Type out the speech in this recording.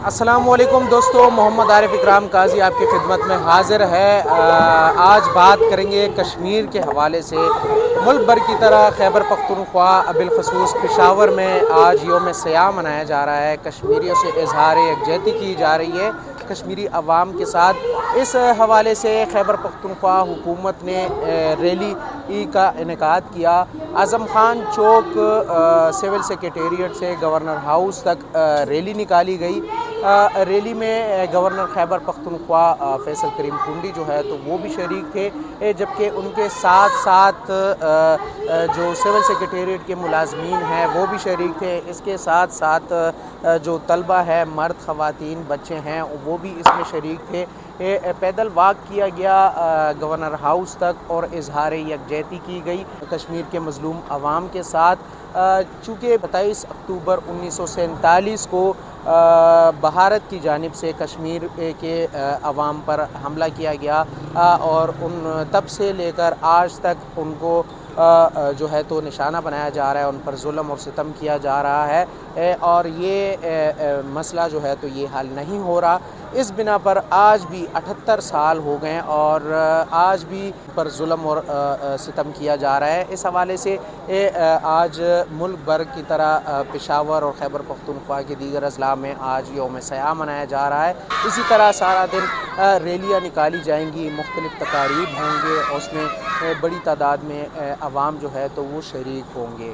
السلام علیکم دوستو، محمد عارف اکرام قاضی آپ کی خدمت میں حاضر ہے۔ آج بات کریں گے کشمیر کے حوالے سے۔ ملک بھر کی طرح خیبر پختونخوا بالخصوص پشاور میں آج یوم سیاہ منایا جا رہا ہے۔ کشمیریوں سے اظہار یکجہتی کی جا رہی ہے کشمیری عوام کے ساتھ۔ اس حوالے سے خیبر پختونخوا حکومت نے ریلی کا انعقاد کیا۔ اعظم خان چوک سول سیکریٹریٹ سے گورنر ہاؤس تک ریلی نکالی گئی۔ ریلی میں گورنر خیبر پختونخوا فیصل کریم ٹنڈی جو ہے تو وہ بھی شریک تھے، جبکہ ان کے ساتھ ساتھ جو سول سیکریٹریٹ کے ملازمین ہیں وہ بھی شریک تھے۔ اس کے ساتھ ساتھ جو طلبہ ہے، مرد خواتین بچے ہیں، وہ بھی اس میں شریک تھے۔ پیدل واک کیا گیا گورنر ہاؤس تک اور اظہار یکجہتی کی گئی کشمیر کے مظلوم عوام کے ساتھ۔ چونکہ 27 اکتوبر 1947 کو بھارت کی جانب سے کشمیر کے عوام پر حملہ کیا گیا اور تب سے لے کر آج تک ان کو جو ہے تو نشانہ بنایا جا رہا ہے، ان پر ظلم اور ستم کیا جا رہا ہے اور یہ مسئلہ جو ہے تو یہ حل نہیں ہو رہا۔ اس بنا پر آج بھی 78 سال ہو گئے اور آج بھی پر ظلم اور ستم کیا جا رہا ہے۔ اس حوالے سے آج ملک بھر کی طرح پشاور اور خیبر پختونخوا کے دیگر اضلاع میں آج یوم سیاہ منایا جا رہا ہے۔ اسی طرح سارا دن ریلیاں نکالی جائیں گی، مختلف تقاریب ہوں گے اور اس میں بڑی تعداد میں عوام جو ہے تو وہ شریک ہوں گے۔